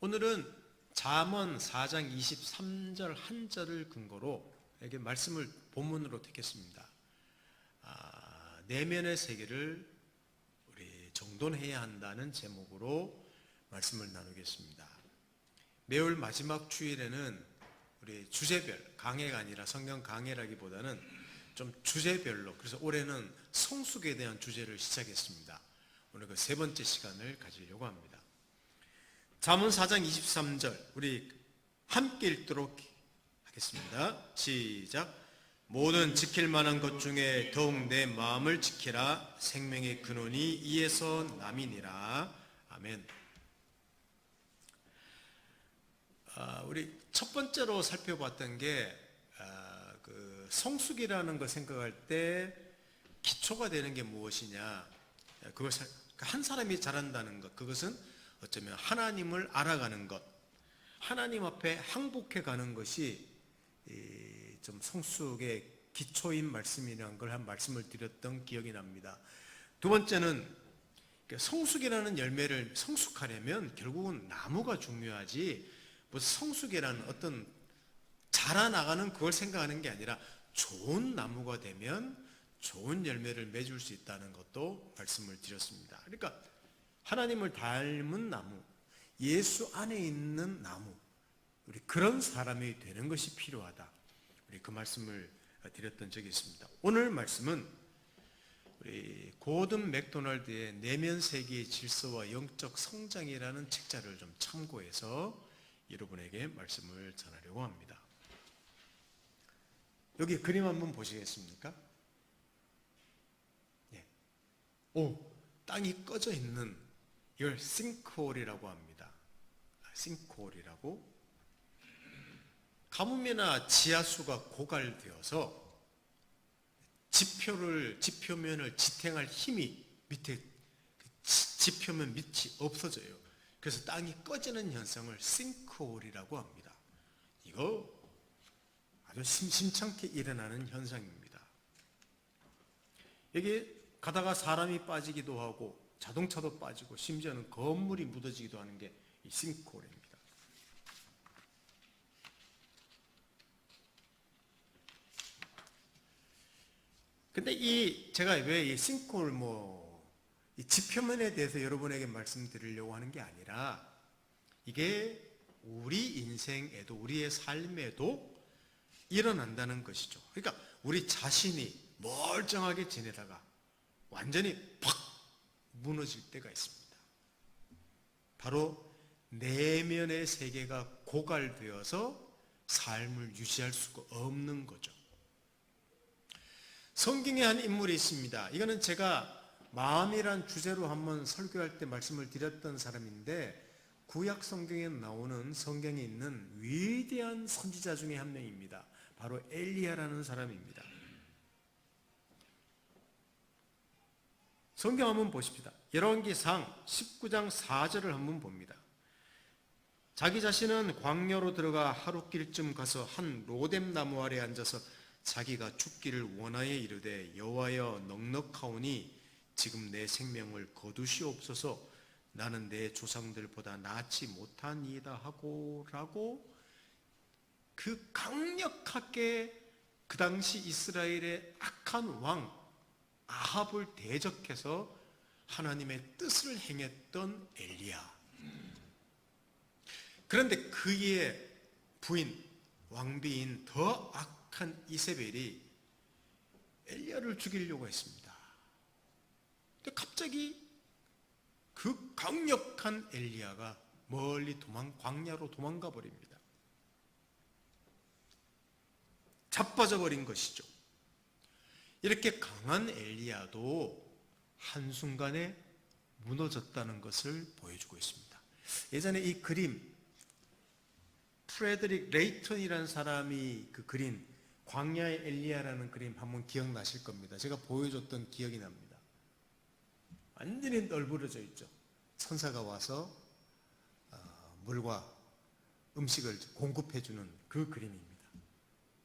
오늘은 잠언 4장 23절 한 절을 근거로 이렇게 말씀을 본문으로 택했습니다. 내면의 세계를 우리 정돈해야 한다는 제목으로 말씀을 나누겠습니다. 매월 마지막 주일에는 우리 주제별 강해가 아니라 성경 강해라기보다는 좀 주제별로, 그래서 올해는 성숙에 대한 주제를 시작했습니다. 오늘 그 세 번째 시간을 가지려고 합니다. 잠언 4장 23절 우리 함께 읽도록 하겠습니다. 시작. 모든 지킬 만한 것 중에 더욱 내 마음을 지키라. 생명의 근원이 이에서 남이니라. 아멘. 우리 첫 번째로 살펴봤던 게 그 성숙이라는 걸 생각할 때 기초가 되는 게 무엇이냐. 그것을 한 사람이 잘한다는 것, 그것은 어쩌면 하나님을 알아가는 것, 하나님 앞에 항복해 가는 것이 좀 성숙의 기초인 말씀이라는 걸 한 말씀을 드렸던 기억이 납니다. 두 번째는 성숙이라는 열매를 성숙하려면 결국은 나무가 중요하지, 성숙이라는 어떤 자라나가는 그걸 생각하는 게 아니라 좋은 나무가 되면 좋은 열매를 맺을 수 있다는 것도 말씀을 드렸습니다. 그러니까 하나님을 닮은 나무, 예수 안에 있는 나무, 우리 그런 사람이 되는 것이 필요하다. 우리 그 말씀을 드렸던 적이 있습니다. 오늘 말씀은 우리 고든 맥도날드의 내면 세계의 질서와 영적 성장이라는 책자를 좀 참고해서 여러분에게 말씀을 전하려고 합니다. 여기 그림 한번 보시겠습니까? 네. 땅이 꺼져 있는 이걸 싱크홀이라고 합니다. 싱크홀이라고. 가뭄이나 지하수가 고갈되어서 지표면을 지탱할 힘이 밑에 지표면 밑이 없어져요. 그래서 땅이 꺼지는 현상을 싱크홀이라고 합니다. 이거 아주 심심찮게 일어나는 현상입니다. 여기 가다가 사람이 빠지기도 하고 자동차도 빠지고 심지어는 건물이 묻어지기도 하는 게 이 싱크홀입니다. 근데 제가 왜 이 싱크홀 이 지표면에 대해서 여러분에게 말씀드리려고 하는 게 아니라, 이게 우리 인생에도 우리의 삶에도 일어난다는 것이죠. 그러니까 우리 자신이 멀쩡하게 지내다가 완전히 팍 무너질 때가 있습니다. 바로 내면의 세계가 고갈되어서 삶을 유지할 수가 없는 거죠. 성경에 한 인물이 있습니다. 이거는 제가 마음이란 주제로 한번 설교할 때 말씀을 드렸던 사람인데, 구약 성경에 나오는 성경에 있는 위대한 선지자 중에 한 명입니다. 바로 엘리야라는 사람입니다. 성경 한번 보십시다. 열왕기상 19장 4절을 한번 봅니다. 자기 자신은 광야로 들어가 하룻길쯤 가서 한 로뎀 나무 아래 앉아서 자기가 죽기를 원하여 이르되, 여호와여 넉넉하오니 지금 내 생명을 거두시옵소서. 나는 내 조상들보다 낫지 못하니이다 하고 라고 그 강력하게 그 당시 이스라엘의 악한 왕 아합을 대적해서 하나님의 뜻을 행했던 엘리야. 그런데 그의 부인, 왕비인 더 악한 이세벨이 엘리야를 죽이려고 했습니다. 근데 갑자기 그 강력한 엘리야가 멀리 광야로 도망가 버립니다. 자빠져 버린 것이죠. 이렇게 강한 엘리야도 한순간에 무너졌다는 것을 보여주고 있습니다. 예전에 이 그림, 프레드릭 레이턴이라는 사람이 그 그린 광야의 엘리야라는 그림 한번 기억나실 겁니다. 제가 보여줬던 기억이 납니다. 완전히 널브러져 있죠. 천사가 와서 물과 음식을 공급해주는 그 그림입니다.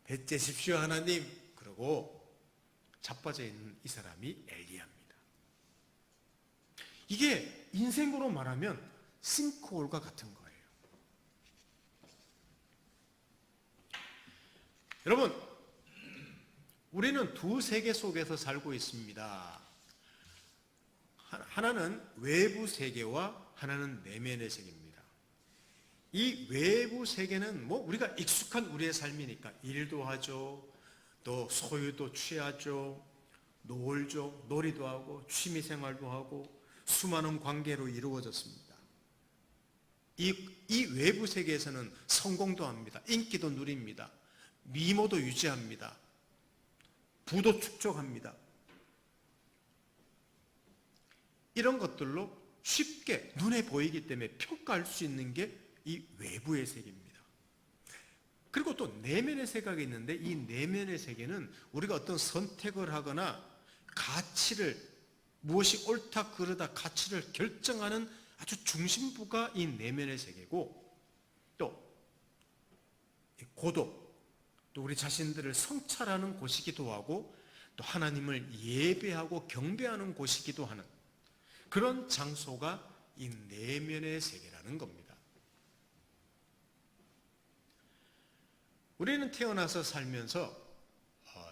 뱉으십시오 하나님, 그러고 자빠져 있는 이 사람이 엘리야입니다. 이게 인생으로 말하면 싱크홀과 같은 거예요. 여러분, 우리는 두 세계 속에서 살고 있습니다. 하나는 외부 세계와 하나는 내면의 세계입니다. 이 외부 세계는 우리가 익숙한 우리의 삶이니까 일도 하죠, 또 소유도 취하죠, 놀죠, 놀이도 하고 취미 생활도 하고 수많은 관계로 이루어졌습니다. 이 외부 세계에서는 성공도 합니다. 인기도 누립니다. 미모도 유지합니다. 부도 축적합니다. 이런 것들로 쉽게 눈에 보이기 때문에 평가할 수 있는 게 이 외부의 세계입니다. 그리고 또 내면의 세계가 있는데 이 내면의 세계는 우리가 어떤 선택을 하거나 가치를, 무엇이 옳다 그르다 가치를 결정하는 아주 중심부가 이 내면의 세계고, 또 고독, 또 우리 자신들을 성찰하는 곳이기도 하고, 또 하나님을 예배하고 경배하는 곳이기도 하는 그런 장소가 이 내면의 세계라는 겁니다. 우리는 태어나서 살면서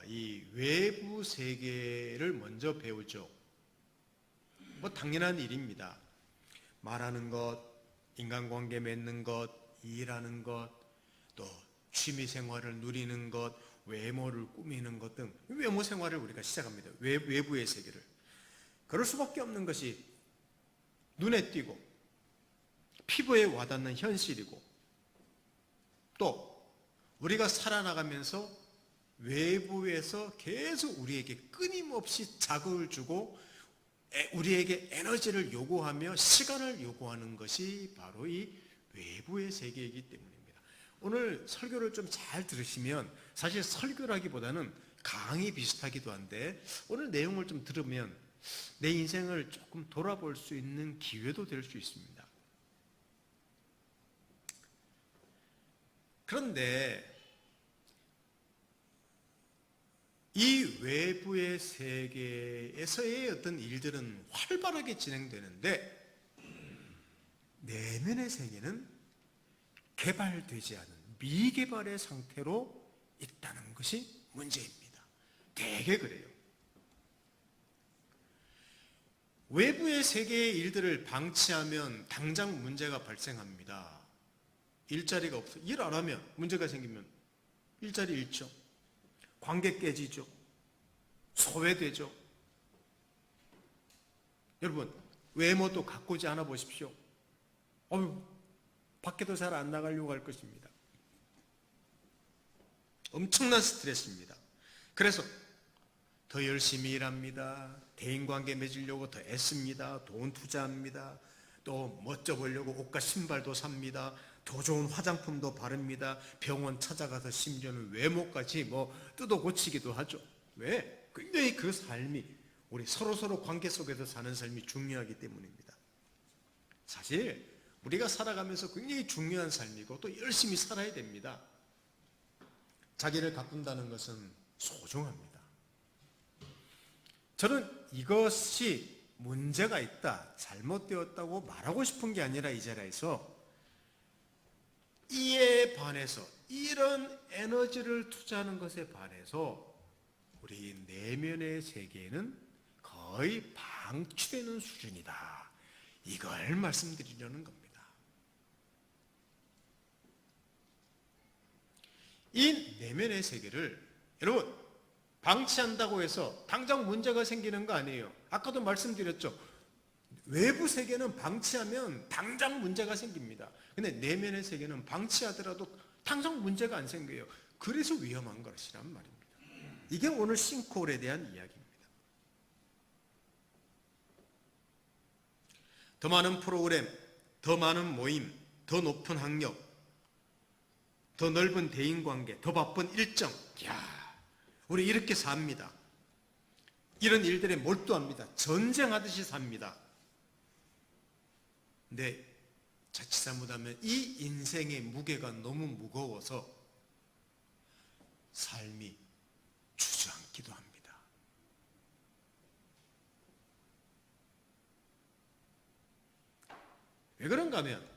이 외부 세계를 먼저 배우죠. 당연한 일입니다. 말하는 것, 인간관계 맺는 것, 일하는 것, 또 취미생활을 누리는 것, 외모를 꾸미는 것 등 외모 생활을 우리가 시작합니다. 외부의 세계를. 그럴 수밖에 없는 것이 눈에 띄고 피부에 와닿는 현실이고, 또 우리가 살아나가면서 외부에서 계속 우리에게 끊임없이 자극을 주고 우리에게 에너지를 요구하며 시간을 요구하는 것이 바로 이 외부의 세계이기 때문입니다. 오늘 설교를 좀 잘 들으시면, 사실 설교라기보다는 강의 비슷하기도 한데 오늘 내용을 좀 들으면 내 인생을 조금 돌아볼 수 있는 기회도 될 수 있습니다. 그런데 이 외부의 세계에서의 어떤 일들은 활발하게 진행되는데 내면의 세계는 개발되지 않은 미개발의 상태로 있다는 것이 문제입니다. 되게 그래요. 외부의 세계의 일들을 방치하면 당장 문제가 발생합니다. 일자리가 없어. 일 안 하면 문제가 생기면 일자리 잃죠. 관계 깨지죠. 소외되죠. 여러분, 외모도 가꾸지 않아 보십시오. 밖에도 잘 안 나가려고 할 것입니다. 엄청난 스트레스입니다. 그래서 더 열심히 일합니다. 대인관계 맺으려고 더 애씁니다. 돈 투자합니다. 또 멋져 보려고 옷과 신발도 삽니다. 더 좋은 화장품도 바릅니다. 병원 찾아가서 심지어는 외모까지 뜯어 고치기도 하죠. 왜? 굉장히 그 삶이, 우리 서로 관계 속에서 사는 삶이 중요하기 때문입니다. 사실 우리가 살아가면서 굉장히 중요한 삶이고 또 열심히 살아야 됩니다. 자기를 가꾼다는 것은 소중합니다. 저는 이것이 문제가 있다, 잘못되었다고 말하고 싶은 게 아니라 이 자리에서 이에 반해서, 이런 에너지를 투자하는 것에 반해서 우리 내면의 세계는 거의 방치되는 수준이다, 이걸 말씀드리려는 겁니다. 이 내면의 세계를 여러분 방치한다고 해서 당장 문제가 생기는 거 아니에요. 아까도 말씀드렸죠. 외부 세계는 방치하면 당장 문제가 생깁니다. 근데 내면의 세계는 방치하더라도 당장 문제가 안 생겨요. 그래서 위험한 것이란 말입니다. 이게 오늘 싱크홀에 대한 이야기입니다. 더 많은 프로그램, 더 많은 모임, 더 높은 학력, 더 넓은 대인관계, 더 바쁜 일정. 우리 이렇게 삽니다. 이런 일들에 몰두합니다. 전쟁하듯이 삽니다. 근데 자칫 잘못하면 이 인생의 무게가 너무 무거워서 삶이 주저앉기도 합니다. 왜 그런가 하면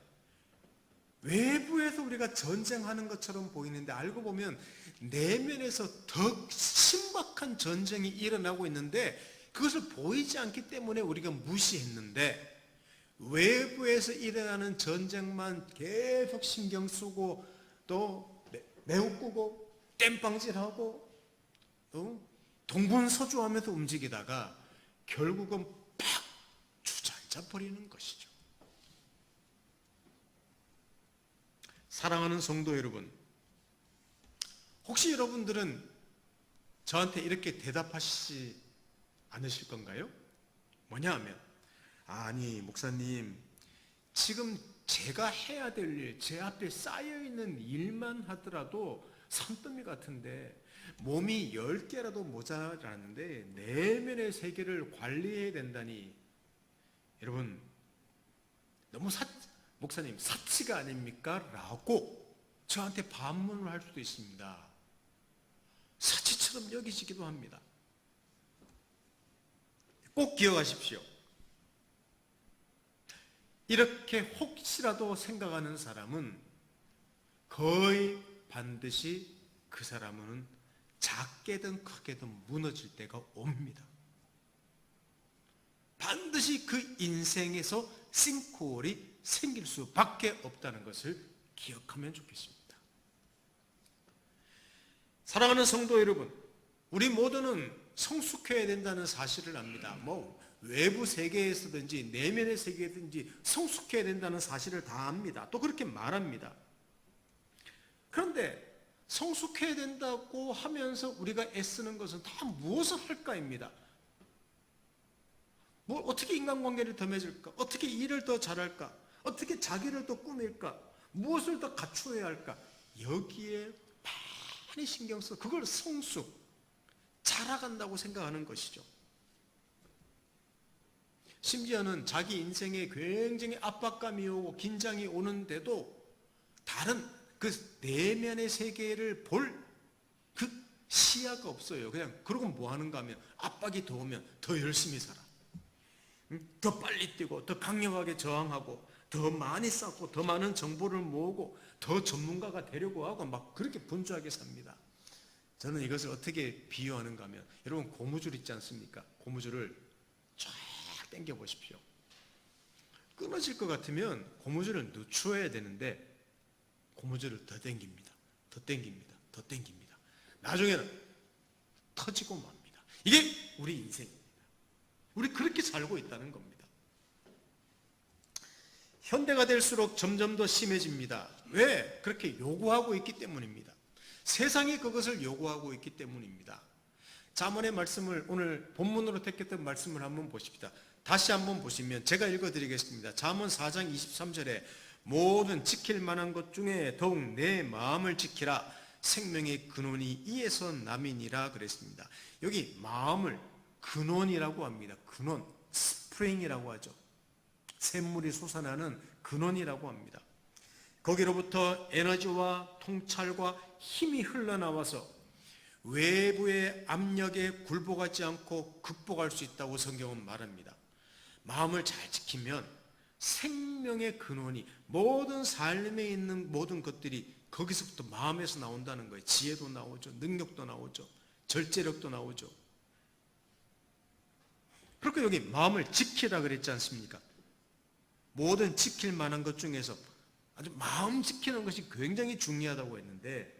외부에서 우리가 전쟁하는 것처럼 보이는데 알고 보면 내면에서 더 심각한 전쟁이 일어나고 있는데 그것을 보이지 않기 때문에 우리가 무시했는데, 외부에서 일어나는 전쟁만 계속 신경 쓰고 또 매우 꾸고 땜빵질하고 동분서주하면서 움직이다가 결국은 팍 주저앉아 버리는 것이죠. 사랑하는 성도 여러분, 혹시 여러분들은 저한테 이렇게 대답하시지 않으실 건가요? 뭐냐 하면, 아니 목사님, 지금 제가 해야 될 일, 제 앞에 쌓여있는 일만 하더라도 산더미 같은데 몸이 10개라도 모자라는데 내면의 세계를 관리해야 된다니, 여러분 너무 목사님 사치가 아닙니까? 라고 저한테 반문을 할 수도 있습니다. 사치처럼 여기시기도 합니다. 꼭 기억하십시오. 이렇게 혹시라도 생각하는 사람은 거의 반드시 그 사람은 작게든 크게든 무너질 때가 옵니다. 반드시 그 인생에서 싱크홀이 생길 수밖에 없다는 것을 기억하면 좋겠습니다. 사랑하는 성도 여러분, 우리 모두는 성숙해야 된다는 사실을 압니다. 외부 세계에서든지 내면의 세계든지 성숙해야 된다는 사실을 다 압니다. 또 그렇게 말합니다. 그런데 성숙해야 된다고 하면서 우리가 애쓰는 것은 다 무엇을 할까입니다. 어떻게 인간관계를 더 맺을까? 어떻게 일을 더 잘할까? 어떻게 자기를 더 꾸밀까? 무엇을 더 갖추어야 할까? 여기에 많이 신경 써 그걸 성숙, 자라간다고 생각하는 것이죠. 심지어는 자기 인생에 굉장히 압박감이 오고 긴장이 오는데도 다른 그 내면의 세계를 볼 그 시야가 없어요. 그냥 그러고 뭐 하는가 하면 압박이 더 오면 더 열심히 살아. 더 빨리 뛰고 더 강력하게 저항하고 더 많이 쌓고 더 많은 정보를 모으고 더 전문가가 되려고 하고 막 그렇게 분주하게 삽니다. 저는 이것을 어떻게 비유하는가 하면, 여러분 고무줄 있지 않습니까? 고무줄을 쫙 당겨 보십시오. 끊어질 것 같으면 고무줄을 늦춰야 되는데 고무줄을 더 당깁니다. 더 당깁니다. 더 당깁니다. 나중에는 터지고 맙니다. 이게 우리 인생입니다. 우리 그렇게 살고 있다는 겁니다. 현대가 될수록 점점 더 심해집니다. 왜? 그렇게 요구하고 있기 때문입니다. 세상이 그것을 요구하고 있기 때문입니다. 잠언의 말씀을 오늘 본문으로 택했던 말씀을 한번 보십시다. 다시 한번 보시면 제가 읽어드리겠습니다. 잠언 4장 23절에 모든 지킬 만한 것 중에 더욱 내 마음을 지키라. 생명의 근원이 이에서 남이니라 그랬습니다. 여기 마음을 근원이라고 합니다. 근원, 스프링이라고 하죠. 샘물이 솟아나는 근원이라고 합니다. 거기로부터 에너지와 통찰과 힘이 흘러나와서 외부의 압력에 굴복하지 않고 극복할 수 있다고 성경은 말합니다. 마음을 잘 지키면 생명의 근원이, 모든 삶에 있는 모든 것들이 거기서부터 마음에서 나온다는 거예요. 지혜도 나오죠. 능력도 나오죠. 절제력도 나오죠. 그렇게 여기 마음을 지키라 그랬지 않습니까? 모든 지킬 만한 것 중에서 아주 마음 지키는 것이 굉장히 중요하다고 했는데,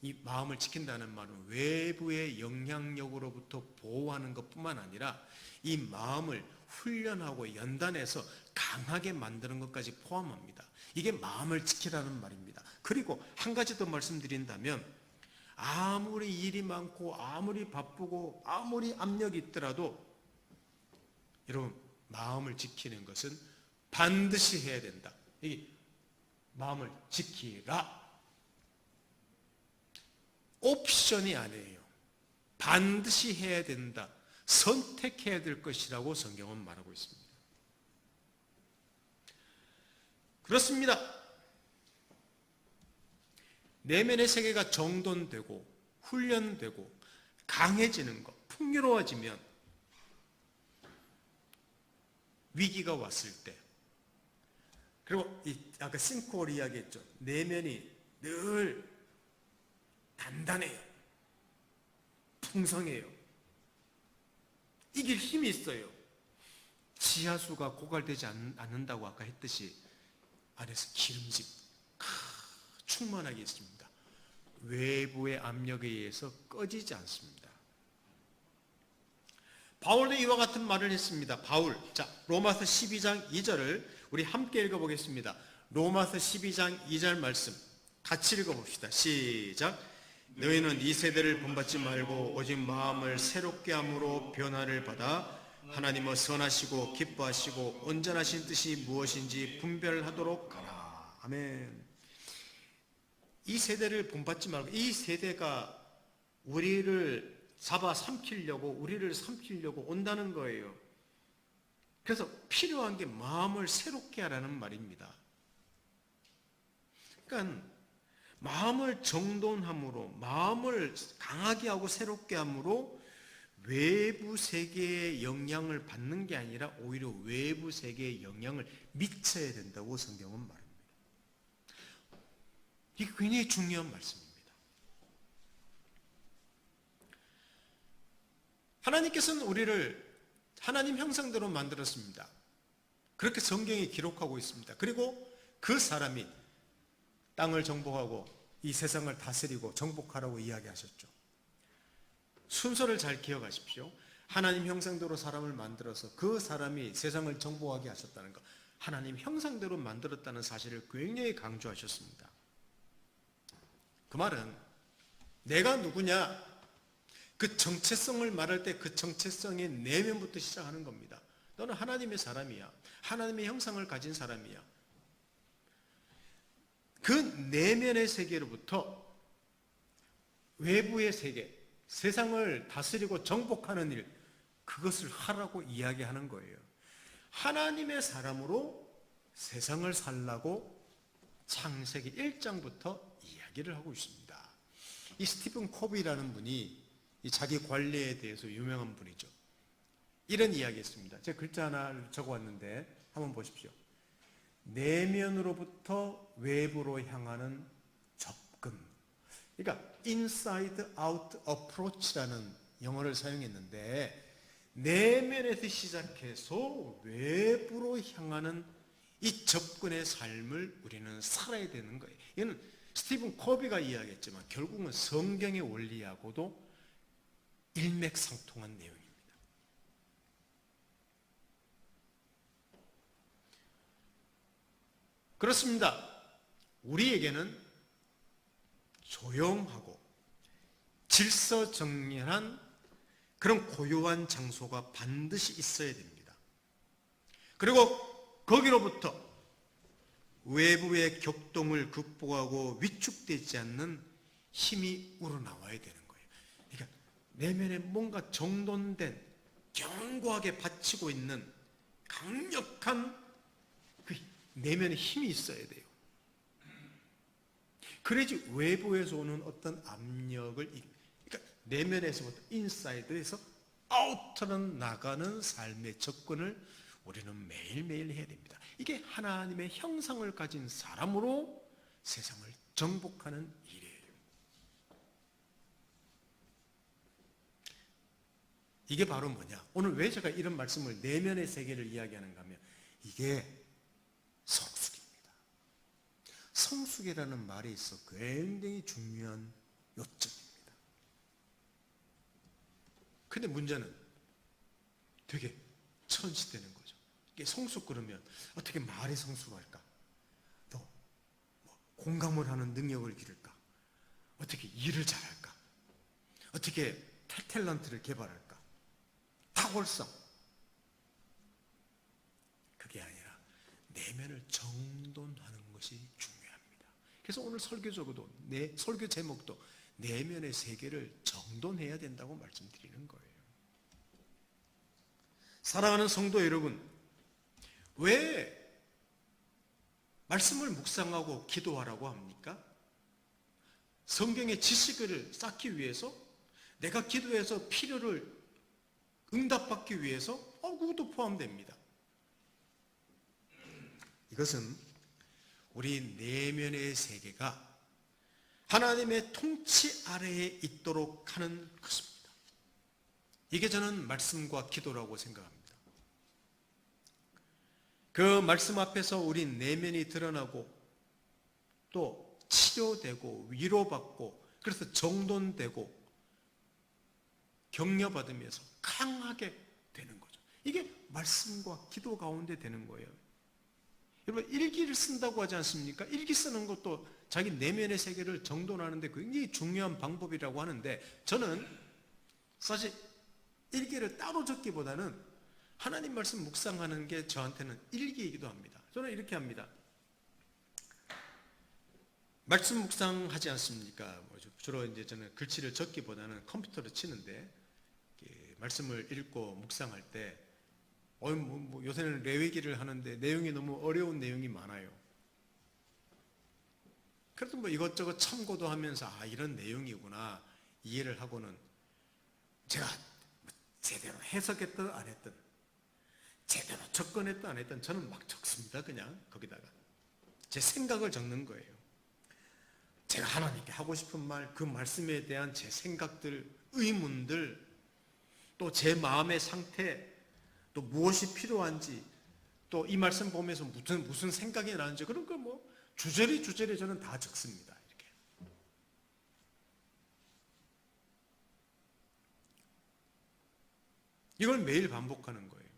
이 마음을 지킨다는 말은 외부의 영향력으로부터 보호하는 것뿐만 아니라 이 마음을 훈련하고 연단해서 강하게 만드는 것까지 포함합니다. 이게 마음을 지키라는 말입니다. 그리고 한 가지 더 말씀드린다면, 아무리 일이 많고 아무리 바쁘고 아무리 압력이 있더라도 여러분, 마음을 지키는 것은 반드시 해야 된다. 이 마음을 지키라. 옵션이 아니에요. 반드시 해야 된다. 선택해야 될 것이라고 성경은 말하고 있습니다. 그렇습니다. 내면의 세계가 정돈되고 훈련되고 강해지는 것, 풍요로워지면 위기가 왔을 때, 그리고 아까 싱크홀 이야기했죠. 내면이 늘 단단해요. 풍성해요. 이길 힘이 있어요. 지하수가 고갈되지 않는다고 아까 했듯이 안에서 기름집 충만하게 있습니다. 외부의 압력에 의해서 꺼지지 않습니다. 바울도 이와 같은 말을 했습니다. 바울, 자, 로마서 12장 2절을 우리 함께 읽어보겠습니다. 로마서 12장 2절 말씀 같이 읽어봅시다. 시작. 너희는 이 세대를 본받지 말고 오직 마음을 새롭게 함으로 변화를 받아 하나님의 선하시고 기뻐하시고 온전하신 뜻이 무엇인지 분별하도록 하라. 아멘. 이 세대를 본받지 말고, 이 세대가 우리를 우리를 삼키려고 온다는 거예요. 그래서 필요한 게 마음을 새롭게 하라는 말입니다. 그러니까 마음을 정돈함으로, 마음을 강하게 하고 새롭게 함으로 외부 세계의 영향을 받는 게 아니라 오히려 외부 세계의 영향을 미쳐야 된다고 성경은 말합니다. 이게 굉장히 중요한 말씀입니다. 하나님께서는 우리를 하나님 형상대로 만들었습니다. 그렇게 성경이 기록하고 있습니다. 그리고 그 사람이 땅을 정복하고 이 세상을 다스리고 정복하라고 이야기하셨죠. 순서를 잘 기억하십시오. 하나님 형상대로 사람을 만들어서 그 사람이 세상을 정복하게 하셨다는 것, 하나님 형상대로 만들었다는 사실을 굉장히 강조하셨습니다. 그 말은 내가 누구냐, 그 정체성을 말할 때 그 정체성의 내면부터 시작하는 겁니다. 너는 하나님의 사람이야. 하나님의 형상을 가진 사람이야. 그 내면의 세계로부터 외부의 세계, 세상을 다스리고 정복하는 일, 그것을 하라고 이야기하는 거예요. 하나님의 사람으로 세상을 살라고 창세기 1장부터 이야기를 하고 있습니다. 이 스티븐 코비라는 분이 이 자기 관리에 대해서 유명한 분이죠. 이런 이야기 했습니다. 제가 글자 하나를 적어왔는데 한번 보십시오. 내면으로부터 외부로 향하는 접근. 그러니까 inside out approach라는 영어를 사용했는데 내면에서 시작해서 외부로 향하는 이 접근의 삶을 우리는 살아야 되는 거예요. 이는 스티븐 코비가 이야기했지만 결국은 성경의 원리하고도 일맥상통한 내용입니다. 그렇습니다. 우리에게는 조용하고 질서정연한 그런 고요한 장소가 반드시 있어야 됩니다. 그리고 거기로부터 외부의 격동을 극복하고 위축되지 않는 힘이 우러나와야 되는 거예요. 그러니까 내면에 뭔가 정돈된, 견고하게 받치고 있는 강력한 그 내면에 힘이 있어야 돼요. 그래야지 외부에서 오는 어떤 압력을, 그러니까 내면에서부터 인사이드에서 아우터로 나가는 삶의 접근을 우리는 매일매일 해야 됩니다. 이게 하나님의 형상을 가진 사람으로 세상을 정복하는 일이에요. 이게 바로 뭐냐? 오늘 왜 제가 이런 말씀을 내면의 세계를 이야기하는가 하면 이게 성숙입니다. 성숙이라는 말이 있어 굉장히 중요한 요점입니다. 근데 문제는 되게 천시되는 거죠. 이게 성숙 그러면 어떻게 말이 성숙할까? 또 공감을 하는 능력을 기를까? 어떻게 일을 잘할까? 어떻게 탤런트를 개발할까? 탁월성. 그게 아니라 내면을 정돈하는 것이 중요합니다. 그래서 오늘 설교적으로 내 설교 제목도 내면의 세계를 정돈해야 된다고 말씀드리는 거예요. 사랑하는 성도 여러분, 왜 말씀을 묵상하고 기도하라고 합니까? 성경의 지식을 쌓기 위해서, 내가 기도해서 필요를 응답받기 위해서, 그것도 포함됩니다. 이것은 우리 내면의 세계가 하나님의 통치 아래에 있도록 하는 것입니다. 이게 저는 말씀과 기도라고 생각합니다. 그 말씀 앞에서 우리 내면이 드러나고 또 치료되고 위로받고 그래서 정돈되고 격려받으면서 강하게 되는 거죠. 이게 말씀과 기도 가운데 되는 거예요. 여러분 일기를 쓴다고 하지 않습니까? 일기 쓰는 것도 자기 내면의 세계를 정돈하는 데 굉장히 중요한 방법이라고 하는데 저는 사실 일기를 따로 적기보다는 하나님 말씀 묵상하는 게 저한테는 일기이기도 합니다. 저는 이렇게 합니다. 말씀 묵상하지 않습니까? 주로 이제 저는 글씨를 적기보다는 컴퓨터로 치는데 말씀을 읽고 묵상할 때 요새는 레위기를 하는데 내용이 너무 어려운 내용이 많아요. 그래도 이것저것 참고도 하면서 이런 내용이구나 이해를 하고는 제가 제대로 해석했든 안 했든 제대로 접근했든 안 했든 저는 막 적습니다. 그냥 거기다가 제 생각을 적는 거예요. 제가 하나님께 하고 싶은 말, 그 말씀에 대한 제 생각들, 의문들, 또 제 마음의 상태, 또 무엇이 필요한지, 또 이 말씀 보면서 무슨 생각이 나는지 그런 걸 주저리 저는 다 적습니다. 이렇게. 이걸 매일 반복하는 거예요.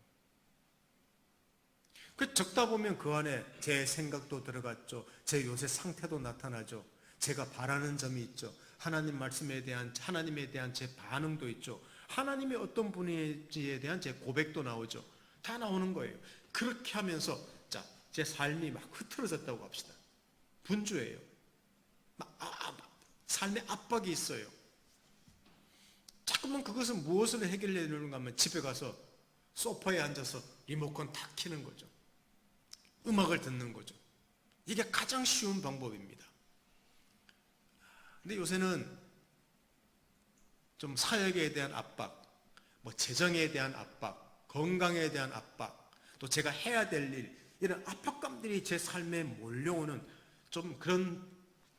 그 적다 보면 그 안에 제 생각도 들어갔죠. 제 요새 상태도 나타나죠. 제가 바라는 점이 있죠. 하나님에 대한 제 반응도 있죠. 하나님이 어떤 분인지에 대한 제 고백도 나오죠. 다 나오는 거예요. 그렇게 하면서 제 삶이 막 흐트러졌다고 합시다. 분주해요. 삶의 압박이 있어요. 자꾸만 그것은 무엇을 해결해야 되는가 하면 집에 가서 소파에 앉아서 리모컨 탁 켜는 거죠. 음악을 듣는 거죠. 이게 가장 쉬운 방법입니다. 근데 요새는 좀 사역에 대한 압박, 재정에 대한 압박, 건강에 대한 압박, 또 제가 해야 될 일, 이런 압박감들이 제 삶에 몰려오는 좀 그런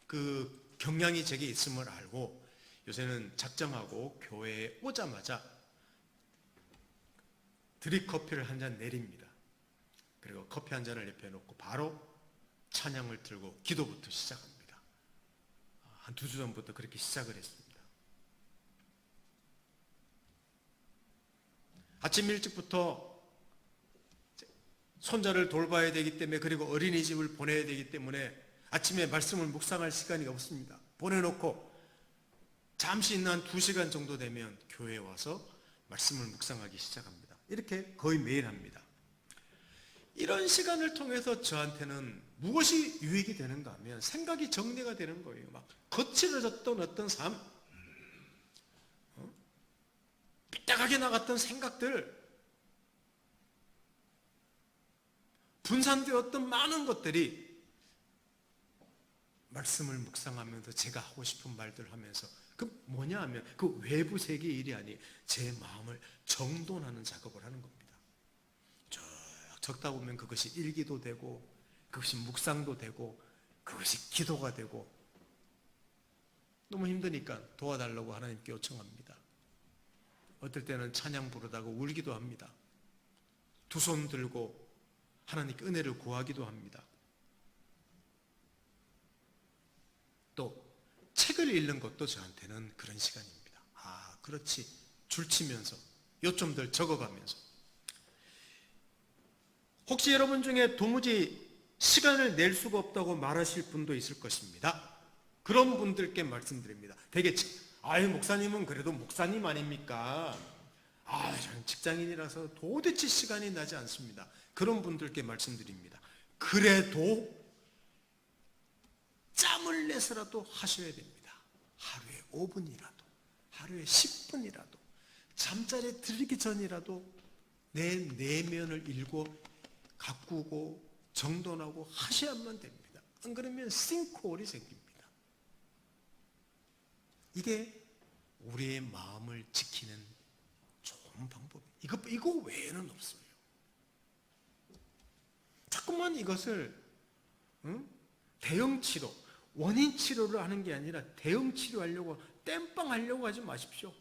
그 경향이 제게 있음을 알고 요새는 작정하고 교회에 오자마자 드립커피를 한 잔 내립니다. 그리고 커피 한 잔을 옆에 놓고 바로 찬양을 들고 기도부터 시작합니다. 한 2주 전부터 그렇게 시작을 했습니다. 아침 일찍부터 손자를 돌봐야 되기 때문에 그리고 어린이집을 보내야 되기 때문에 아침에 말씀을 묵상할 시간이 없습니다. 보내놓고 잠시 있는 한 2시간 정도 되면 교회에 와서 말씀을 묵상하기 시작합니다. 이렇게 거의 매일 합니다. 이런 시간을 통해서 저한테는 무엇이 유익이 되는가 하면 생각이 정리가 되는 거예요. 막 거칠어졌던 어떤 삶, 삐딱하게 나갔던 생각들, 분산되었던 많은 것들이 말씀을 묵상하면서 제가 하고 싶은 말들 하면서 그 뭐냐 하면 그 외부 세계의 일이 아니 제 마음을 정돈하는 작업을 하는 겁니다. 쭉 적다 보면 그것이 일기도 되고 그것이 묵상도 되고 그것이 기도가 되고 너무 힘드니까 도와달라고 하나님께 요청합니다. 어떨 때는 찬양 부르다가 울기도 합니다. 두 손 들고 하나님께 은혜를 구하기도 합니다. 또 책을 읽는 것도 저한테는 그런 시간입니다. 그렇지. 줄치면서 요점들 적어가면서 혹시 여러분 중에 도무지 시간을 낼 수가 없다고 말하실 분도 있을 것입니다. 그런 분들께 말씀드립니다. 되게 목사님은 그래도 목사님 아닙니까? 저는 직장인이라서 도대체 시간이 나지 않습니다. 그런 분들께 말씀드립니다. 그래도 짬을 내서라도 하셔야 됩니다. 하루에 5분이라도, 하루에 10분이라도, 잠자리에 들기 전이라도 내 내면을 읽고 가꾸고 정돈하고 하셔야만 됩니다. 안 그러면 싱크홀이 생깁니다. 이게 우리의 마음을 지키는 좋은 방법입니다. 이거 외에는 없어요. 자꾸만 이것을 대형 치료, 원인 치료를 하는 게 아니라 대형 치료하려고 땜빵 하려고 하지 마십시오.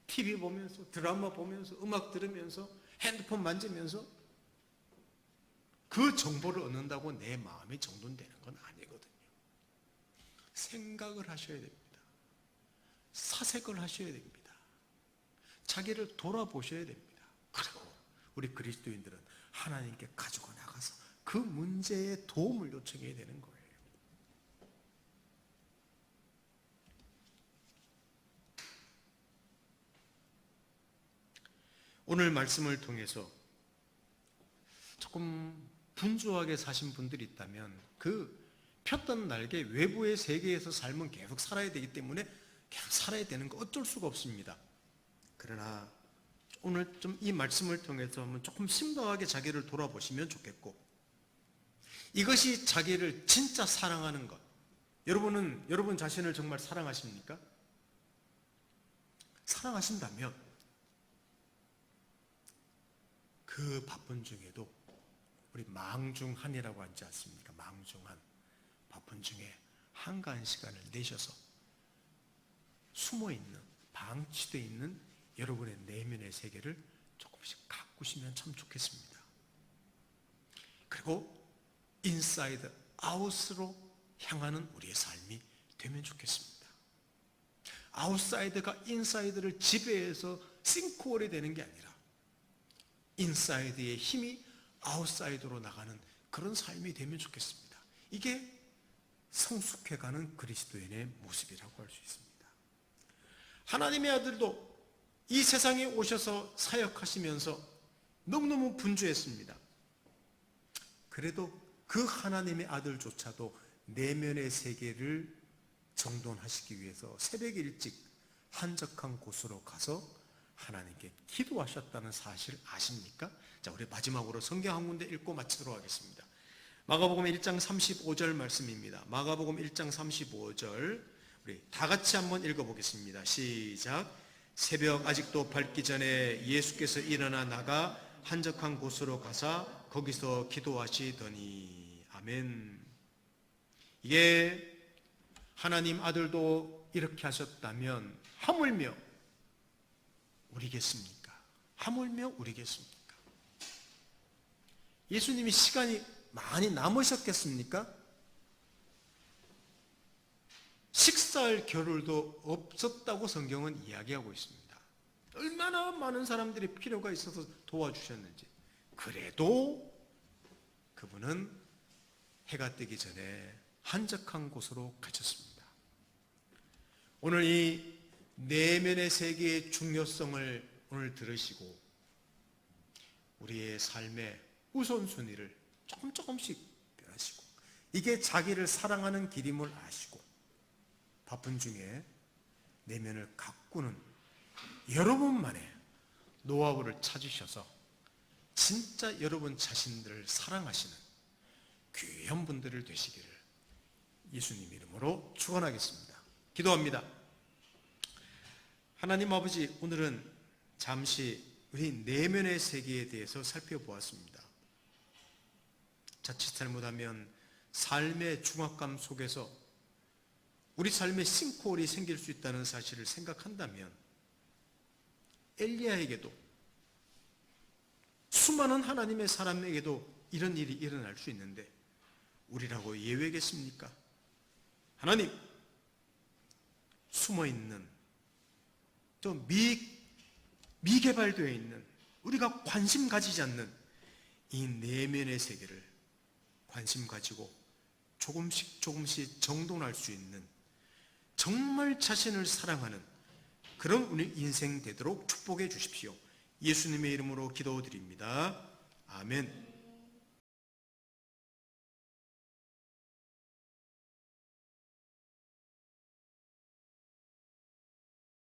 TV 보면서, 드라마 보면서, 음악 들으면서, 핸드폰 만지면서 그 정보를 얻는다고 내 마음이 정돈되는 건 아니거든요. 생각을 하셔야 됩니다. 사색을 하셔야 됩니다. 자기를 돌아보셔야 됩니다. 그리고 우리 그리스도인들은 하나님께 가지고 나가서 그 문제에 도움을 요청해야 되는 거예요. 오늘 말씀을 통해서 조금 분주하게 사신 분들이 있다면 그 폈던 날개 외부의 세계에서 삶은 계속 살아야 되기 때문에 계속 살아야 되는 거 어쩔 수가 없습니다. 그러나 오늘 좀 이 말씀을 통해서 조금 심각하게 자기를 돌아보시면 좋겠고, 이것이 자기를 진짜 사랑하는 것. 여러분은 여러분 자신을 정말 사랑하십니까? 사랑하신다면 그 바쁜 중에도 우리 망중한이라고 하지 않습니까? 망중한 바쁜 중에 한가한 시간을 내셔서 숨어있는, 방치되어 있는 여러분의 내면의 세계를 조금씩 가꾸시면 참 좋겠습니다. 그리고 인사이드 아웃으로 향하는 우리의 삶이 되면 좋겠습니다. 아웃사이드가 인사이드를 지배해서 싱크홀이 되는 게 아니라 인사이드의 힘이 아웃사이드로 나가는 그런 삶이 되면 좋겠습니다. 이게 성숙해가는 그리스도인의 모습이라고 할 수 있습니다. 하나님의 아들도 이 세상에 오셔서 사역하시면서 너무너무 분주했습니다. 그래도 그 하나님의 아들조차도 내면의 세계를 정돈하시기 위해서 새벽 일찍 한적한 곳으로 가서 하나님께 기도하셨다는 사실 아십니까? 자, 우리 마지막으로 성경 한 군데 읽고 마치도록 하겠습니다. 마가복음 1장 35절 말씀입니다. 마가복음 1장 35절 우리 다 같이 한번 읽어보겠습니다. 시작. 새벽 아직도 밝기 전에 예수께서 일어나 나가 한적한 곳으로 가사 거기서 기도하시더니. 아멘. 이게 하나님 아들도 이렇게 하셨다면 하물며 우리겠습니까? 하물며 우리겠습니까? 예수님이 시간이 많이 남으셨겠습니까? 식사할 겨를도 없었다고 성경은 이야기하고 있습니다. 얼마나 많은 사람들이 필요가 있어서 도와주셨는지. 그래도 그분은 해가 뜨기 전에 한적한 곳으로 가셨습니다. 오늘 이 내면의 세계의 중요성을 오늘 들으시고 우리의 삶의 우선순위를 조금씩 변하시고 이게 자기를 사랑하는 길임을 아시고 바쁜 중에 내면을 가꾸는 여러분만의 노하우를 찾으셔서 진짜 여러분 자신들을 사랑하시는 귀한 분들을 되시기를 예수님 이름으로 축원하겠습니다. 기도합니다. 하나님 아버지, 오늘은 잠시 우리 내면의 세계에 대해서 살펴보았습니다. 자칫 잘못하면 삶의 중압감 속에서 우리 삶에 싱크홀이 생길 수 있다는 사실을 생각한다면 엘리야에게도 수많은 하나님의 사람에게도 이런 일이 일어날 수 있는데 우리라고 예외겠습니까? 하나님, 숨어있는 또 미개발되어 있는 우리가 관심 가지지 않는 이 내면의 세계를 관심 가지고 조금씩 정돈할 수 있는 정말 자신을 사랑하는 그런 우리 인생 되도록 축복해 주십시오. 예수님의 이름으로 기도드립니다. 아멘.